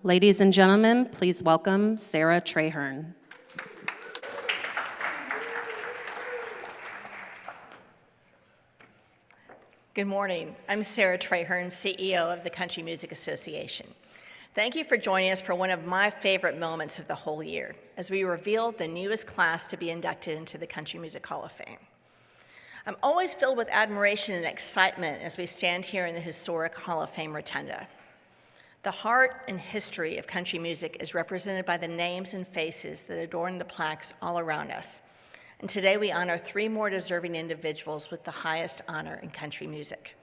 Ladies and gentlemen, please welcome Sarah Traherne. Good morning. I'm Sarah Traherne, CEO of the Country Music Association. Thank you for joining us for one of my favorite moments of the whole year, as we reveal the newest class to be inducted into the Country Music Hall of Fame. I'm always filled with admiration and excitement as we stand here in the historic Hall of Fame rotunda. The heart and history of country music is represented by the names and faces that adorn the plaques all around us. And today we honor 3 more deserving individuals with the highest honor in country music.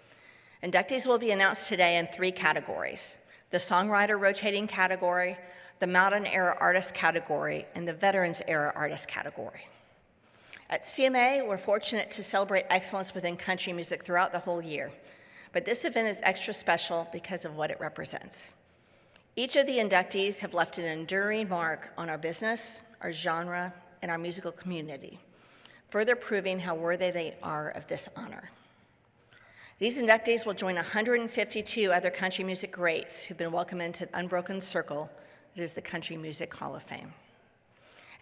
Inductees will be announced today in 3 categories: the Songwriter Rotating category, the Modern Era Artist category, and the Veterans Era Artist category. At CMA, we're fortunate to celebrate excellence within country music throughout the whole year, but this event is extra special because of what it represents. Each of the inductees have left an enduring mark on our business, our genre, and our musical community, further proving how worthy they are of this honor. These inductees will join 152 other country music greats who've been welcomed into the unbroken circle that is the Country Music Hall of Fame.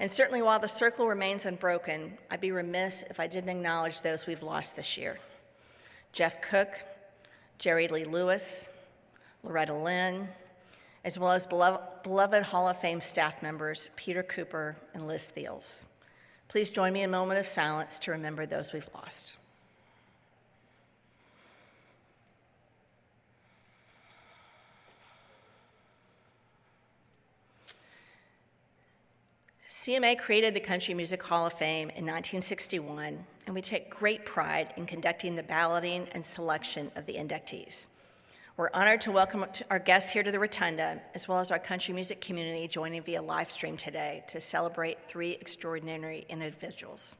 And certainly while the circle remains unbroken, I'd be remiss if I didn't acknowledge those we've lost this year: Jeff Cook, Jerry Lee Lewis, Loretta Lynn, as well as beloved Hall of Fame staff members Peter Cooper and Liz Thiels. Please join me in a moment of silence to remember those we've lost. CMA created the Country Music Hall of Fame in 1961, and we take great pride in conducting the balloting and selection of the inductees. We're honored to welcome our guests here to the Rotunda, as well as our country music community joining via Livestream today to celebrate 3 extraordinary individuals.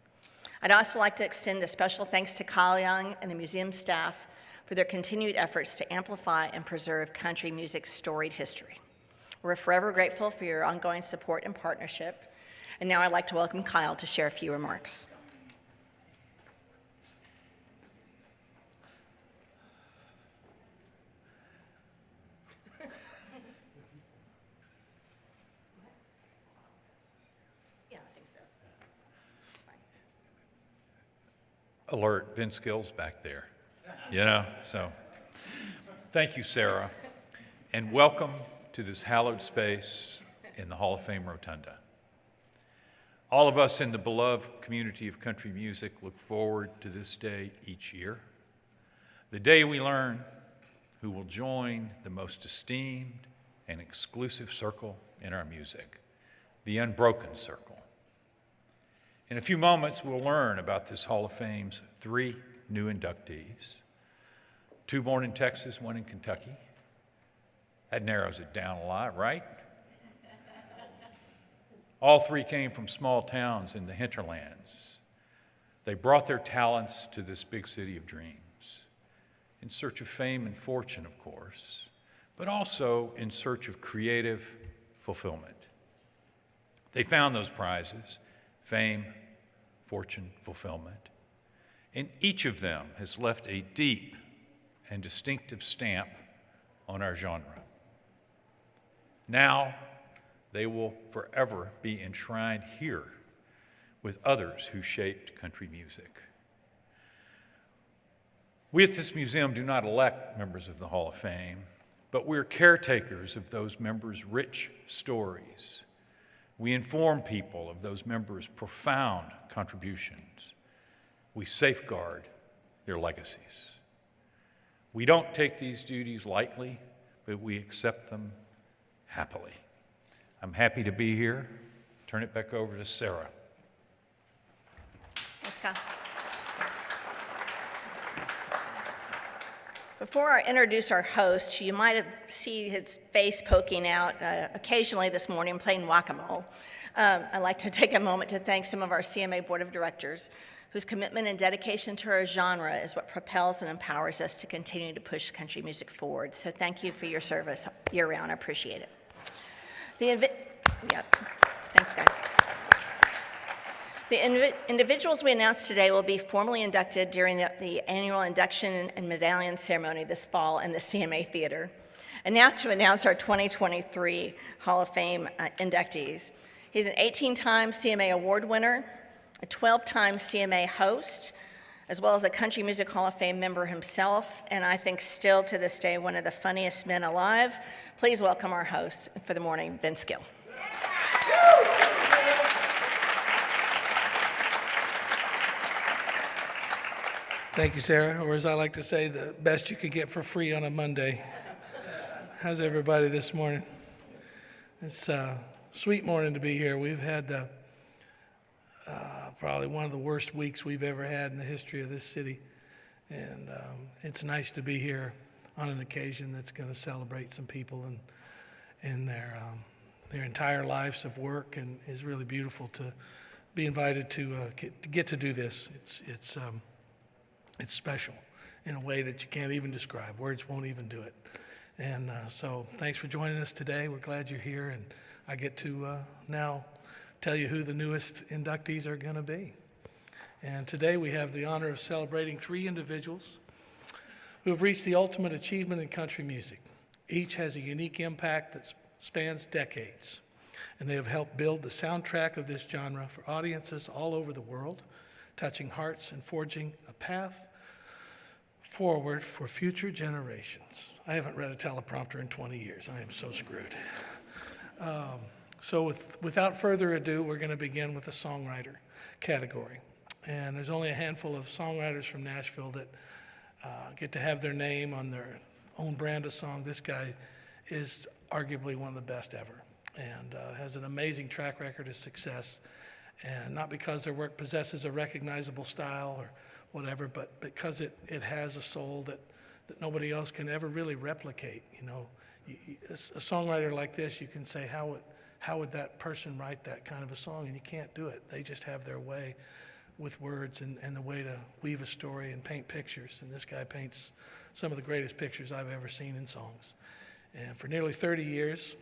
I'd also like to extend a special thanks to Kyle Young and the museum staff for their continued efforts to amplify and preserve country music's storied history. We're forever grateful for your ongoing support and partnership. And now I'd like to welcome Kyle to share a few remarks. Yeah, I think so. Alert, Vince Gill's back there, so thank you, Sarah, and welcome to this hallowed space in the Hall of Fame Rotunda. All of us in the beloved community of country music look forward to this day each year, the day we learn who will join the most esteemed and exclusive circle in our music, the unbroken circle. In a few moments, we'll learn about this Hall of Fame's 3 new inductees, 2 born in Texas, 1 in Kentucky. That narrows it down a lot, right? All 3 came from small towns in the hinterlands. They brought their talents to this big city of dreams, in search of fame and fortune, of course, but also in search of creative fulfillment. They found those prizes: fame, fortune, fulfillment, and each of them has left a deep and distinctive stamp on our genre. Now, they will forever be enshrined here with others who shaped country music. We at this museum do not elect members of the Hall of Fame, but we're caretakers of those members' rich stories. We inform people of those members' profound contributions. We safeguard their legacies. We don't take these duties lightly, but we accept them happily. I'm happy to be here. Turn it back over to Sarah. Thanks, Kyle. Before I introduce our host, you might have seen his face poking out occasionally this morning playing whack-a-mole. I'd like to take a moment to thank some of our CMA Board of Directors, whose commitment and dedication to our genre is what propels and empowers us to continue to push country music forward. So thank you for your service year-round. I appreciate it. Thanks, guys. The individuals we announced today will be formally inducted during the annual induction and medallion ceremony this fall in the CMA Theater. And now to announce our 2023 Hall of Fame inductees. He's an 18-time CMA Award winner, a 12-time CMA host, as well as a Country Music Hall of Fame member himself, and I think still to this day one of the funniest men alive. Please welcome our host for the morning, Vince Gill. Thank you, Sarah, or as I like to say, the best you could get for free on a Monday. How's everybody this morning? It's a sweet morning to be here. We've had probably one of the worst weeks we've ever had in the history of this city. And it's nice to be here on an occasion that's going to celebrate some people and their entire lives of work, and is really beautiful to be invited to get to do this. It's special in a way that you can't even describe. Words won't even do it. And so thanks for joining us today. We're glad you're here, and I get to now tell you who the newest inductees are going to be. And today we have the honor of celebrating 3 individuals who have reached the ultimate achievement in country music. Each has a unique impact that spans decades, and they have helped build the soundtrack of this genre for audiences all over the world, touching hearts and forging a path forward for future generations. I haven't read a teleprompter in 20 years. I am so screwed. So without further ado, we're going to begin with the songwriter category. And there's only a handful of songwriters from Nashville that get to have their name on their own brand of song. This guy is arguably one of the best ever, and has an amazing track record of success. And not because their work possesses a recognizable style or whatever, but because it has a soul that nobody else can ever really replicate. You know, a songwriter like this, you can say, how would that person write that kind of a song? And you can't do it. They just have their way with words and the way to weave a story and paint pictures. And this guy paints some of the greatest pictures I've ever seen in songs. And for nearly 30 years,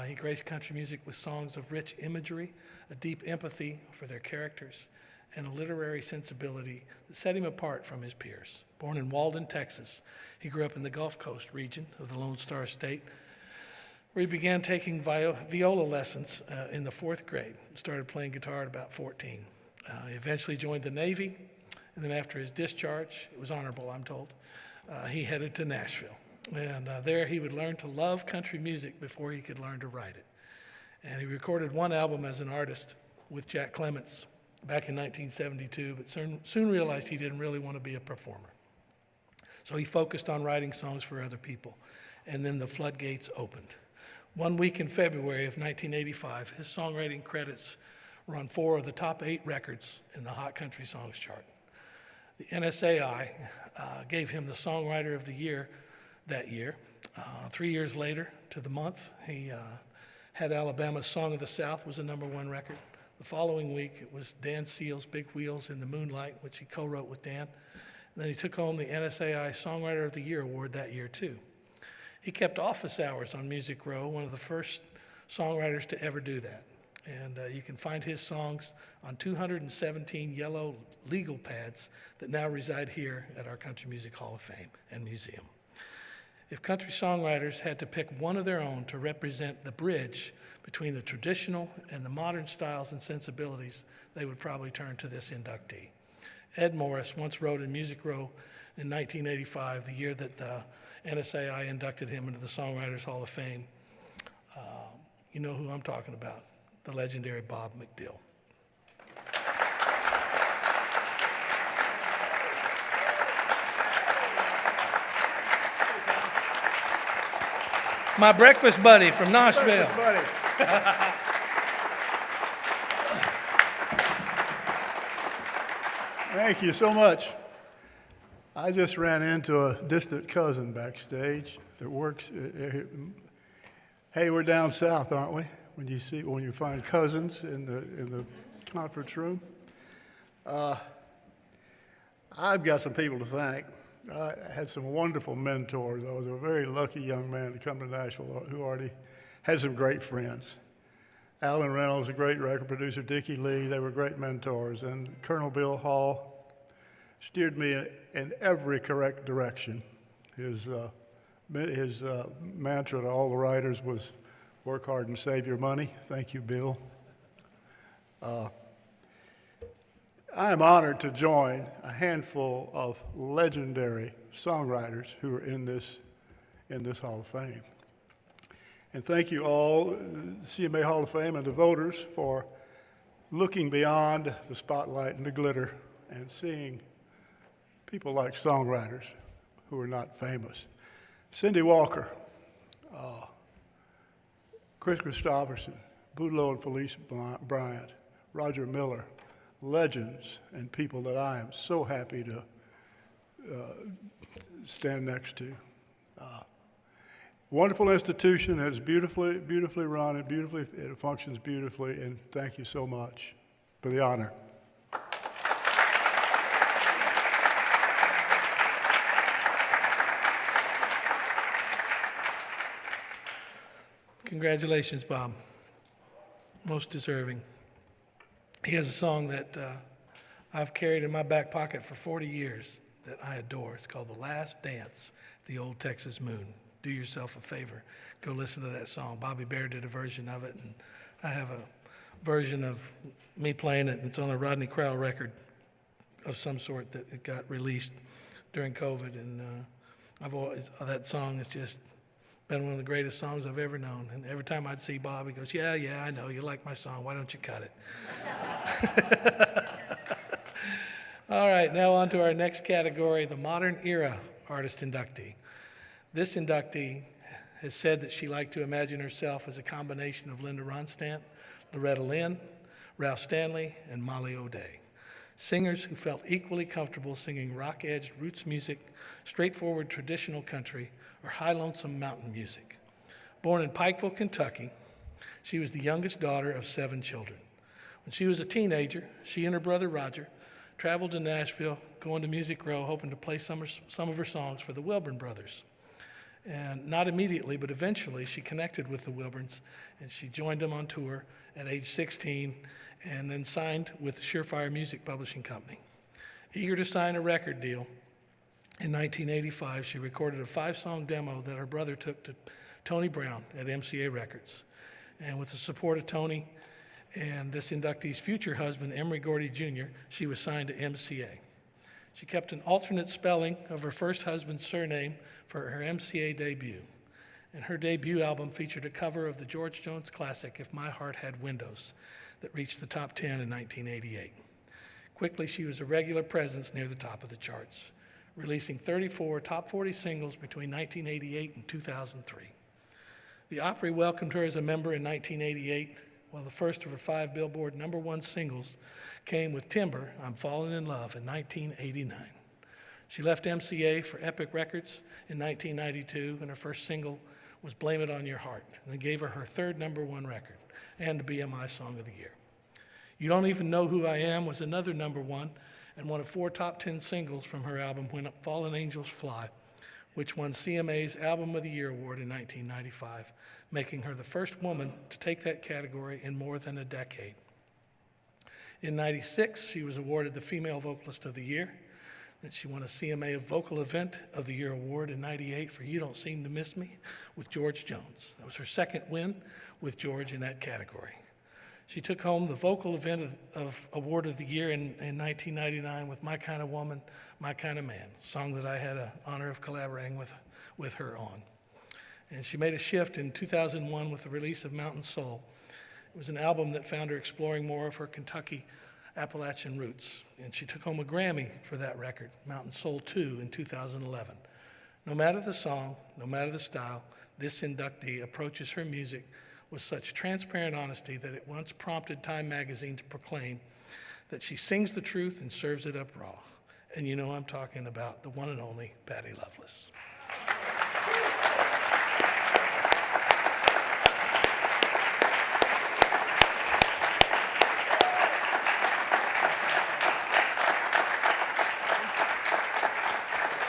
he graced country music with songs of rich imagery, a deep empathy for their characters, and a literary sensibility that set him apart from his peers. Born in Walden, Texas, he grew up in the Gulf Coast region of the Lone Star State, where he began taking viola lessons in the 4th grade and started playing guitar at about 14. He eventually joined the Navy, and then after his discharge, it was honorable, I'm told, he headed to Nashville. And there he would learn to love country music before he could learn to write it. And he recorded one album as an artist with Jack Clements back in 1972, but soon realized he didn't really want to be a performer. So he focused on writing songs for other people, and then the floodgates opened. One week in February of 1985, his songwriting credits were on 4 of the top 8 records in the Hot Country Songs chart. The NSAI gave him the Songwriter of the Year that year. 3 years later, to the month, he had Alabama's Song of the South was a #1 record. The following week, it was Dan Seal's Big Wheels in the Moonlight, which he co-wrote with Dan. And then he took home the NSAI Songwriter of the Year award that year, too. He kept office hours on Music Row, one of the first songwriters to ever do that. And you can find his songs on 217 yellow legal pads that now reside here at our Country Music Hall of Fame and Museum. If country songwriters had to pick one of their own to represent the bridge between the traditional and the modern styles and sensibilities, they would probably turn to this inductee. Ed Morris once wrote in Music Row in 1985, the year that the NSAI inducted him into the Songwriters Hall of Fame. You know who I'm talking about, the legendary Bob McDill. My breakfast buddy from Nashville. Thank you so much. I just ran into a distant cousin backstage that works. Hey, we're down south, aren't we? When you find cousins in the conference room. I've got some people to thank. I had some wonderful mentors. I was a very lucky young man to come to Nashville who already had some great friends. Alan Reynolds, a great record producer, Dickie Lee, they were great mentors. And Colonel Bill Hall steered me in every correct direction. His His mantra to all the writers was, work hard and save your money. Thank you, Bill. I am honored to join a handful of legendary songwriters who are in this Hall of Fame. And thank you all, CMA Hall of Fame and the voters, for looking beyond the spotlight and the glitter and seeing people like songwriters who are not famous. Cindy Walker, Chris Christopherson, Boudleaux and Felice Bryant, Roger Miller, legends and people that I am so happy to stand next to. Wonderful institution, it's beautifully run and it functions beautifully, and thank you so much for the honor. Congratulations, Bob. Most deserving. He has a song that I've carried in my back pocket for 40 years that I adore. It's called The Last Dance, The Old Texas Moon. Do yourself a favor. Go listen to that song. Bobby Bear did a version of it, and I have a version of me playing it. It's on a Rodney Crowell record of some sort that it got released during COVID, and that song has just been one of the greatest songs I've ever known. And every time I'd see Bob, he goes, yeah, I know, you like my song. Why don't you cut it? All right, now on to our next category, the Modern Era Artist Inductee. This inductee has said that she liked to imagine herself as a combination of Linda Ronstadt, Loretta Lynn, Ralph Stanley, and Molly O'Day. Singers who felt equally comfortable singing rock-edged roots music, straightforward traditional country, or high lonesome mountain music. Born in Pikeville, Kentucky, she was the youngest daughter of 7 children. When she was a teenager, she and her brother Roger traveled to Nashville, going to Music Row, hoping to play some of her songs for the Wilburn Brothers. And not immediately, but eventually, she connected with the Wilburns, and she joined them on tour at age 16, and then signed with Surefire Music Publishing Company. Eager to sign a record deal, in 1985, she recorded a 5-song demo that her brother took to Tony Brown at MCA Records. And with the support of Tony and this inductee's future husband, Emery Gordy Jr., she was signed to MCA. She kept an alternate spelling of her first husband's surname for her MCA debut. And her debut album featured a cover of the George Jones classic, If My Heart Had Windows, that reached the top 10 in 1988. Quickly, she was a regular presence near the top of the charts, releasing 34 top 40 singles between 1988 and 2003. The Opry welcomed her as a member in 1988, while the first of her 5 Billboard #1 singles came with Timber, I'm Falling in Love, in 1989. She left MCA for Epic Records in 1992, and her first single was Blame It On Your Heart, and it gave her her 3rd #1 record and the BMI Song of the Year. You Don't Even Know Who I Am was another #1 and one of 4 top 10 singles from her album When Fallen Angels Fly, which won CMA's Album of the Year award in 1995, making her the first woman to take that category in more than a decade. In '96, she was awarded the Female Vocalist of the Year. Then she won a CMA Vocal Event of the Year award in '98 for You Don't Seem to Miss Me with George Jones. That was her 2nd win with George in that category. She took home the Vocal Event of Award of the Year in 1999 with My Kind of Woman, My Kind of Man, a song that I had the honor of collaborating with her on. And she made a shift in 2001 with the release of Mountain Soul. It was an album that found her exploring more of her Kentucky Appalachian roots, and she took home a Grammy for that record, Mountain Soul 2, in 2011. No matter the song, no matter the style, this inductee approaches her music with such transparent honesty that it once prompted Time magazine to proclaim that she sings the truth and serves it up raw. And you know I'm talking about the one and only Patty Loveless.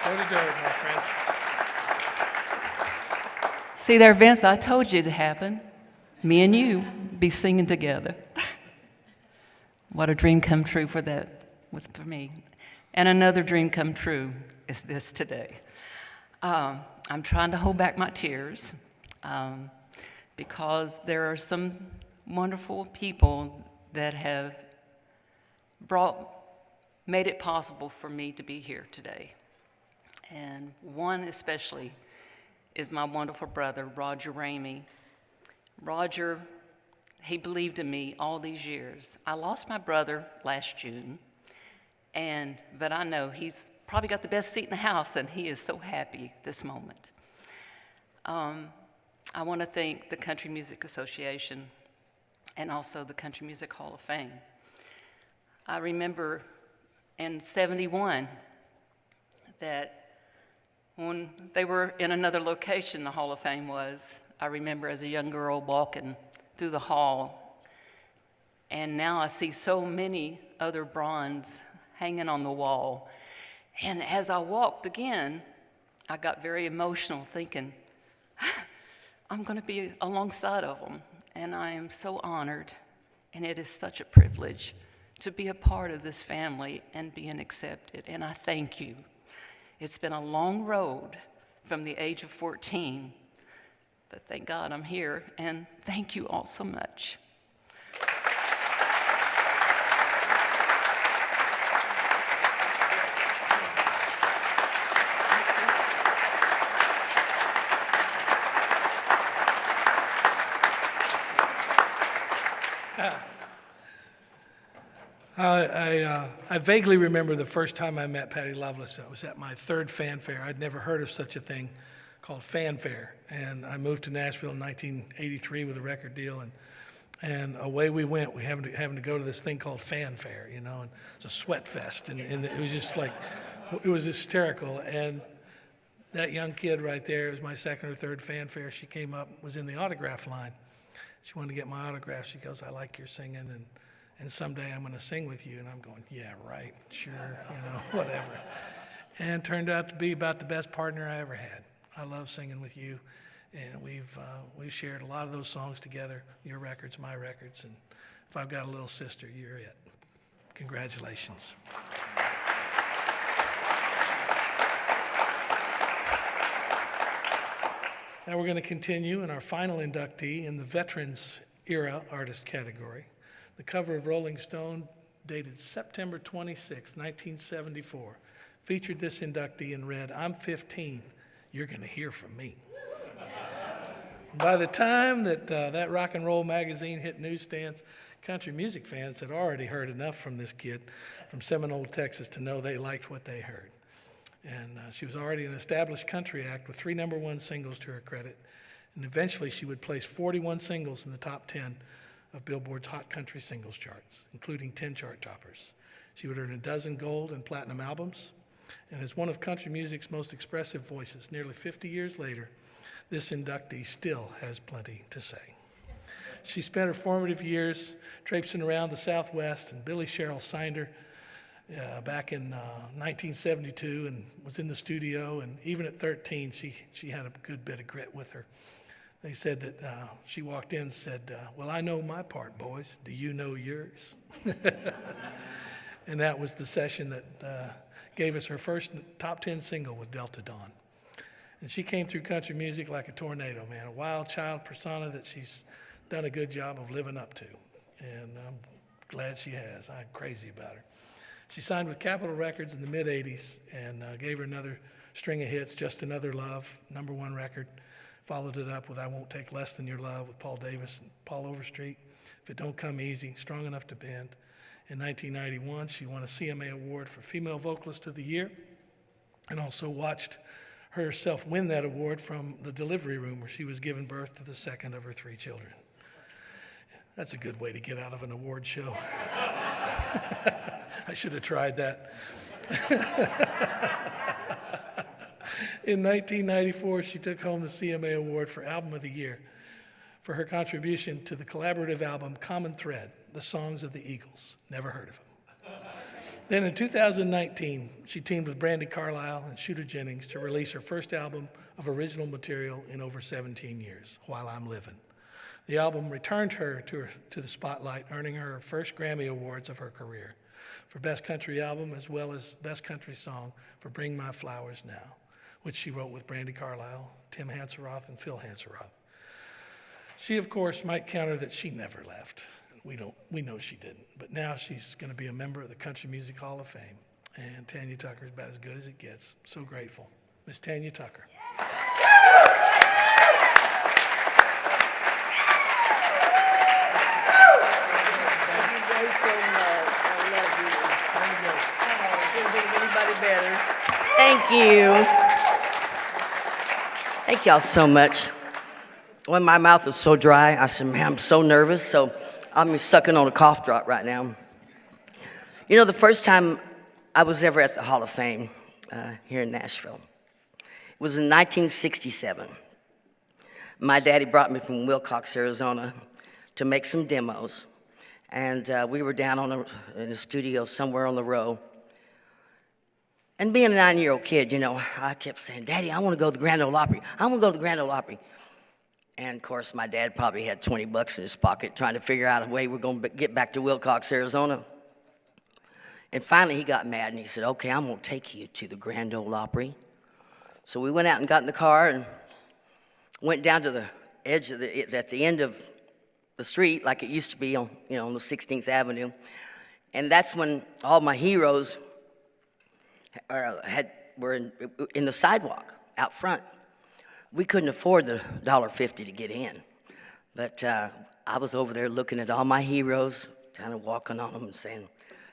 So to do it, my friends. See there, Vince, I told you it'd happen. Me and you be singing together. What a dream come true for that was for me. And another dream come true is this today. I'm trying to hold back my tears because there are some wonderful people that have made it possible for me to be here today. And one especially is my wonderful brother, Roger Ramey. Roger, he believed in me all these years. I lost my brother last June, but I know he's probably got the best seat in the house, and he is so happy this moment. I want to thank the Country Music Association and also the Country Music Hall of Fame. I remember in '71 that when they were in another location, the Hall of Fame was, I remember as a young girl walking through the hall, and now I see so many other bronze hanging on the wall. And as I walked again, I got very emotional thinking, I'm going to be alongside of them. And I am so honored, and it is such a privilege to be a part of this family and being accepted. And I thank you. It's been a long road from the age of 14, but thank God I'm here, and thank you all so much. I vaguely remember the first time I met Patty Loveless. I was at my third fanfare. I'd never heard of such a thing called fanfare. And I moved to Nashville in 1983 with a record deal, and away we went. We having to go to this thing called fanfare, and it's a sweat fest. And it was just like, it was hysterical. And that young kid right there, it was my second or third fanfare. She came up, was in the autograph line. She wanted to get my autograph. She goes, I like your singing, and someday I'm going to sing with you. And I'm going, yeah, right, sure, whatever. And turned out to be about the best partner I ever had. I love singing with you, and we've shared a lot of those songs together, your records, my records, and if I've got a little sister, you're it. Congratulations. Now we're going to continue in our final inductee in the Veterans Era Artist category. The cover of Rolling Stone, dated September 26, 1974, featured this inductee and read, I'm 15, you're going to hear from me. By the time that that rock and roll magazine hit newsstands, country music fans had already heard enough from this kid from Seminole, Texas, to know they liked what they heard. And she was already an established country act with 3 #1 singles to her credit. And eventually she would place 41 singles in the top 10 of Billboard's Hot Country Singles charts, including 10 chart toppers. She would earn a dozen gold and platinum albums. And as one of country music's most expressive voices, nearly 50 years later, this inductee still has plenty to say. She spent her formative years traipsing around the Southwest, and Billy Sherrill signed her back in 1972 and was in the studio, and even at 13, she had a good bit of grit with her. They said that she walked in and said, well, I know my part, boys. Do you know yours? And that was the session that gave us her first top 10 single with Delta Dawn. And she came through country music like a tornado, man, a wild child persona that she's done a good job of living up to. And I'm glad she has. I'm crazy about her. She signed with Capitol Records in the mid-'80s and gave her another string of hits, Just Another Love, #1 record. Followed it up with I Won't Take Less Than Your Love with Paul Davis and Paul Overstreet. If It Don't Come Easy, Strong Enough to Bend. In 1991, she won a CMA Award for Female Vocalist of the Year, and also watched herself win that award from the delivery room where she was giving birth to the second of her 3 children. That's a good way to get out of an award show. I should have tried that. In 1994, she took home the CMA Award for Album of the Year for her contribution to the collaborative album Common Thread, The Songs of the Eagles. Never heard of them. Then in 2019, she teamed with Brandi Carlile and Shooter Jennings to release her first album of original material in over 17 years, While I'm Living. The album returned her to the spotlight, earning her first Grammy Awards of her career for Best Country Album as well as Best Country Song for Bring My Flowers Now. which she wrote with Brandi Carlile, Tim Hanseroth, and Phil Hanseroth. She, of course, might counter that she never left. We know she didn't. But now she's going to be a member of the Country Music Hall of Fame. And Tanya Tucker is about as good as it gets. So grateful. Miss Tanya Tucker. Thank you. Thank y'all so much. When my mouth was so dry, I said, man, I'm so nervous, so I'm sucking on a cough drop right now. You know, the first time I was ever at the Hall of Fame here in Nashville, it was in 1967. My daddy brought me from Wilcox, Arizona, to make some demos, and we were down in a studio somewhere on the row. And being a 9-year-old kid, you know, I kept saying, Daddy, I want to go to the Grand Ole Opry. I want to go to the Grand Ole Opry. And, of course, my dad probably had 20 bucks in his pocket trying to figure out a way we're going to get back to Wilcox, Arizona. And finally, he got mad, and he said, okay, I'm going to take you to the Grand Ole Opry. So we went out and got in the car and went down to the edge of at the end of the street, like it used to be on, on the 16th Avenue. And that's when all my heroes were in the sidewalk out front. We couldn't afford the $1.50 to get in, but I was over there looking at all my heroes, kind of walking on them and saying,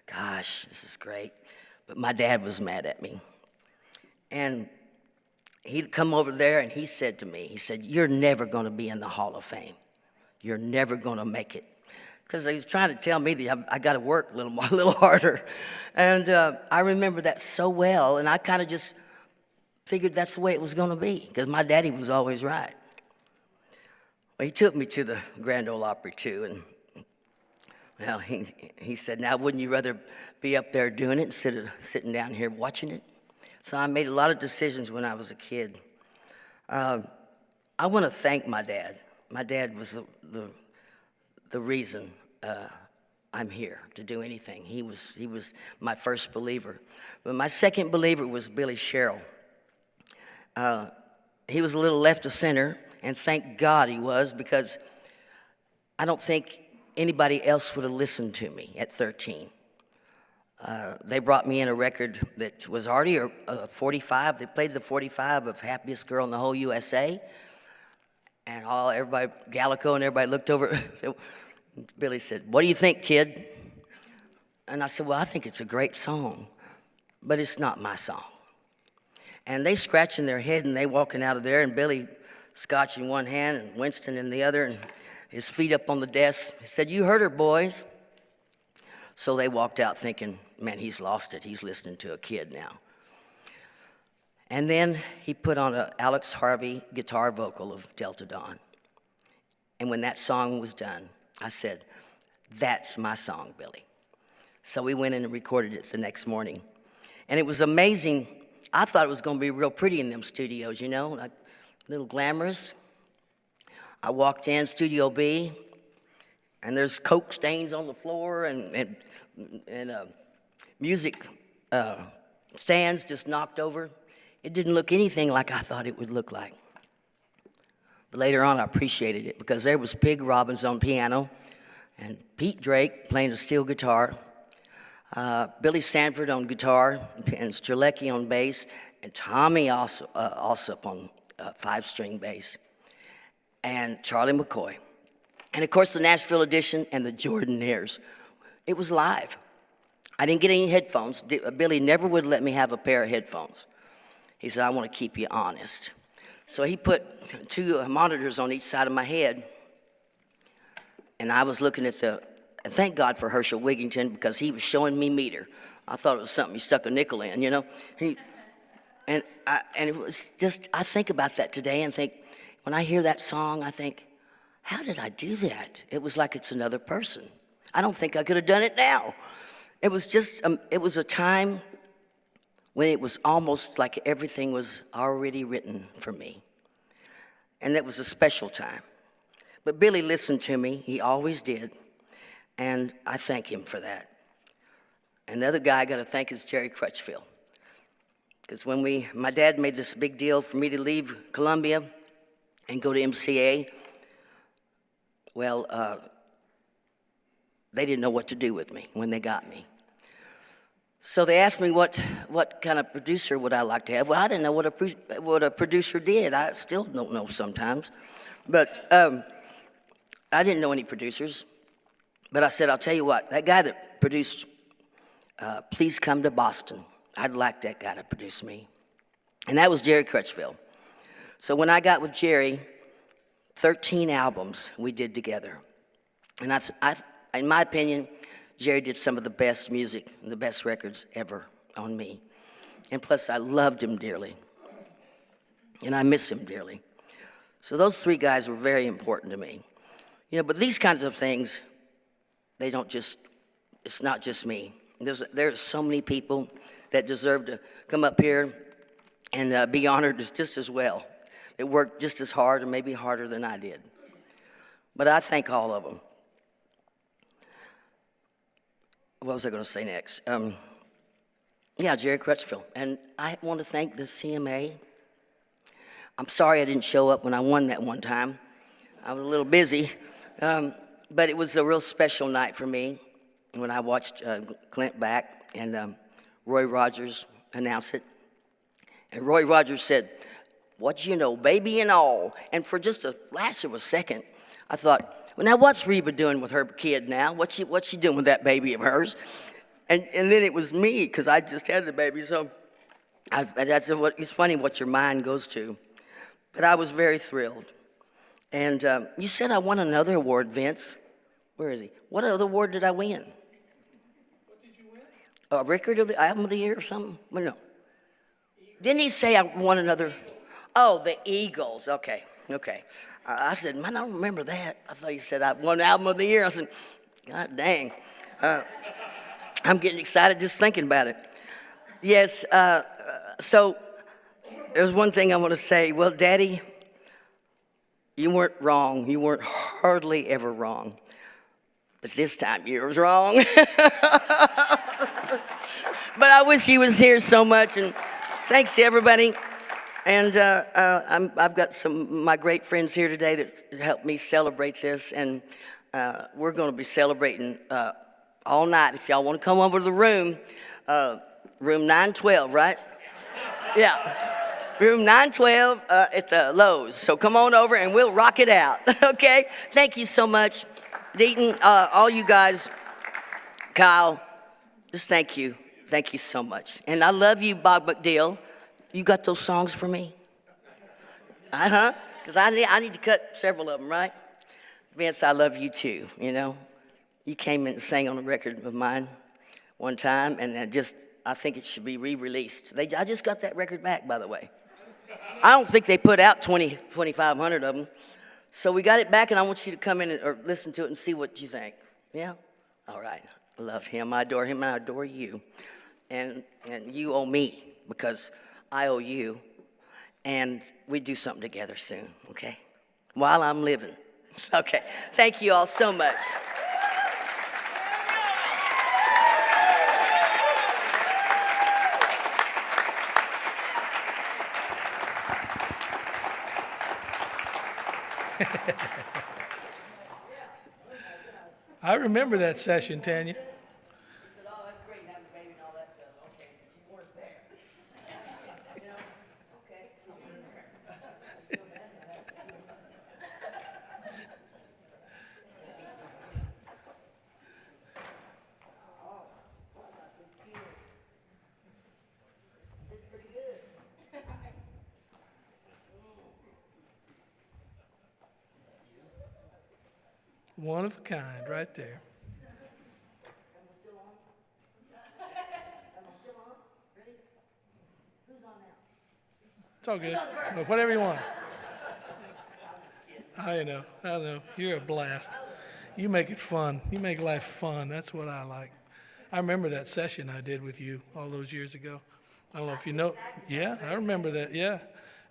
gosh, this is great. But my dad was mad at me. And he'd come over there and he said to me, he said, you're never going to be in the Hall of Fame. You're never going to make it. Because he was trying to tell me that I got to work a little harder. And I remember that so well, and I kind of just figured that's the way it was going to be, because my daddy was always right. Well, he took me to the Grand Ole Opry, too, and, well, he said, now, wouldn't you rather be up there doing it instead of sitting down here watching it? So I made a lot of decisions when I was a kid. I want to thank my dad. My dad was the reason I'm here to do anything. He was my first believer. But my second believer was Billy Sherrill. He was a little left of center, and thank God he was, because I don't think anybody else would have listened to me at 13. They brought me in a record that was already a 45. They played the 45 of Happiest Girl in the Whole USA. And everybody, Gallico and everybody looked over. Billy said, what do you think, kid? And I said, well, I think it's a great song, but it's not my song. And they scratching their head and they walking out of there, and Billy scotch in one hand and Winston in the other, and his feet up on the desk. He said, you heard her, boys. So they walked out thinking, man, he's lost it. He's listening to a kid now. And then he put on an Alex Harvey guitar vocal of Delta Dawn. And when that song was done, I said, that's my song, Billy. So we went in and recorded it the next morning. And it was amazing. I thought it was going to be real pretty in them studios, like a little glamorous. I walked in, Studio B, and there's Coke stains on the floor and music stands just knocked over. It didn't look anything like I thought it would look like. But later on, I appreciated it, because there was Pig Robbins on piano and Pete Drake playing a steel guitar, Billy Sanford on guitar and Strzelecki on bass, and Tommy Alsop on 5-string bass, and Charlie McCoy. And, of course, the Nashville edition and the Jordanaires. It was live. I didn't get any headphones. Billy never would let me have a pair of headphones. He said, I want to keep you honest. So he put 2 monitors on each side of my head, and I was looking at and thank God for Herschel Wigington, because he was showing me meter. I thought it was something he stuck a nickel in, And it was just, I think about that today and think, when I hear that song, I think, how did I do that? It was like it's another person. I don't think I could have done it now. It was just, it was a time when it was almost like everything was already written for me. And that was a special time. But Billy listened to me. He always did. And I thank him for that. And the other guy I got to thank is Jerry Crutchfield, Because my dad made this big deal for me to leave Columbia and go to MCA, well, they didn't know what to do with me when they got me. So they asked me what kind of producer would I like to have. Well, I didn't know what a producer did. I still don't know sometimes. But I didn't know any producers. But I said, I'll tell you what, that guy that produced Please Come to Boston, I'd like that guy to produce me. And that was Jerry Crutchfield. So when I got with Jerry, 13 albums we did together. And in my opinion, Jerry did some of the best music and the best records ever on me. And plus, I loved him dearly. And I miss him dearly. So those three guys were very important to me. But these kinds of things, it's not just me. There's so many people that deserve to come up here and be honored just as well. They worked just as hard or maybe harder than I did. But I thank all of them. What was I going to say next? Jerry Crutchfield. And I want to thank the CMA. I'm sorry I didn't show up when I won that one time. I was a little busy. But it was a real special night for me when I watched Clint back and Roy Rogers announce it. And Roy Rogers said, "What you know, baby and all." And for just a flash of a second, I thought, well, now what's Reba doing with her kid now? What's she doing with that baby of hers? And then it was me, because I just had the baby. So it's funny what your mind goes to. But I was very thrilled. And you said I won another award, Vince. Where is he? What other award did I win? What did you win? A record of the album of the year or something? Well, no. Didn't he say I won another? Oh, the Eagles. Okay. I said, man, I don't remember that. I thought you said I won album of the year. I said, God dang. I'm getting excited just thinking about it. Yes, so there's one thing I want to say. Well, Daddy, you weren't wrong. You weren't hardly ever wrong. But this time you was wrong. But I wish he was here so much. And thanks to everybody. And I've got some of my great friends here today that helped me celebrate this. And we're going to be celebrating all night. If y'all want to come over to the room 912, right? Yeah. Room 912 at the Lowe's. So come on over and we'll rock it out, okay? Thank you so much. Deaton, all you guys, Kyle, just thank you. Thank you so much. And I love you, Bob McDill. You got those songs for me? Uh-huh, because I need to cut several of them, right? Vince, I love you too, You came in and sang on a record of mine one time, and I think it should be re-released. I just got that record back, by the way. I don't think they put out 2,500 of them. So we got it back, and I want you to come in or listen to it and see what you think. Yeah? All right. I love him. I adore him, and I adore you. And you owe me, because I owe you. And we do something together soon, okay? While I'm living. Okay. Thank you all so much. I remember that session, Tanya. He said, "Oh, that's great having a baby and all that stuff." Okay, but you weren't there. Okay. One of a kind, right there. It's all good. Well, whatever you want. I know. You're a blast. You make it fun. You make life fun. That's what I like. I remember that session I did with you all those years ago. I don't know if you know. Yeah, I remember that. Yeah.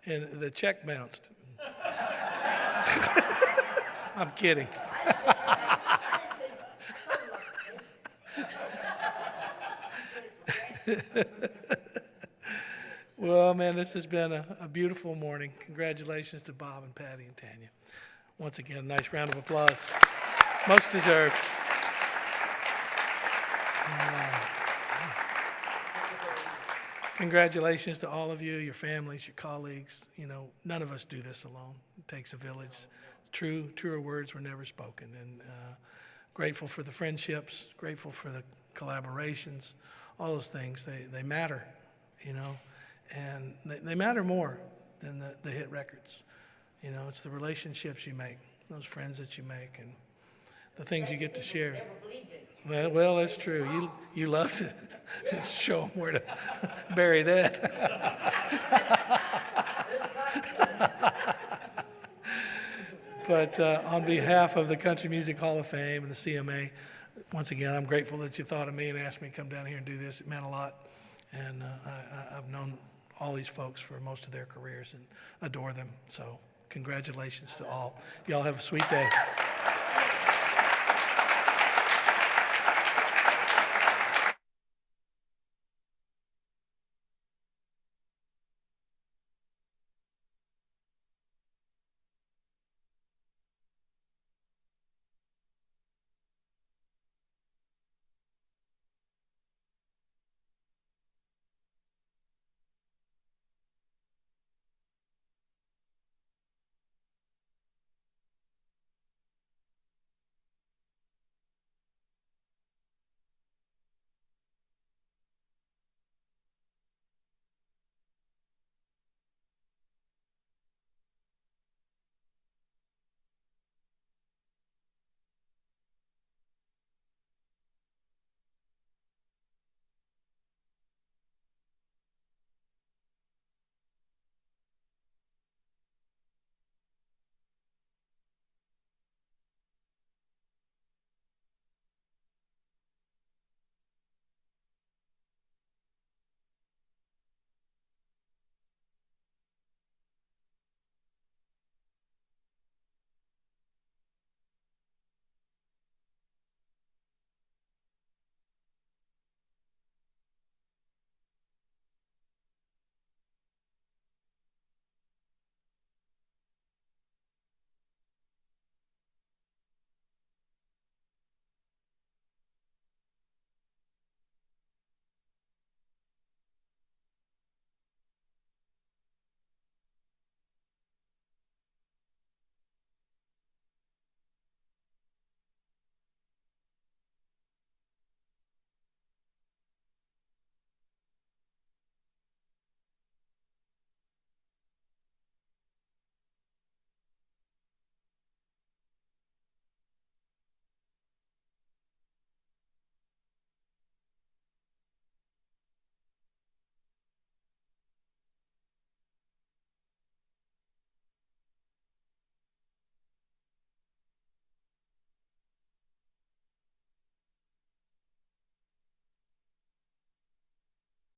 And the check bounced. I'm kidding. Well, man, this has been a beautiful morning. Congratulations to Bob and Patty and Tanya. Once again, a nice round of applause. Most deserved. Congratulations to all of you, your families, your colleagues. You know, none of us do this alone. It takes a village. Truer words were never spoken. And grateful for the friendships, grateful for the collaborations, all those things. They matter, you know, and they matter more than the hit records. You know, it's the relationships you make, those friends that you make, and the things you get to share. Well, that's true. You love to show them where to bury that. But on behalf of the Country Music Hall of Fame and the CMA, once again, I'm grateful that you thought of me and asked me to come down here and do this. It meant a lot. And I've known all these folks for most of their careers and adore them. So congratulations to all. Y'all have a sweet day.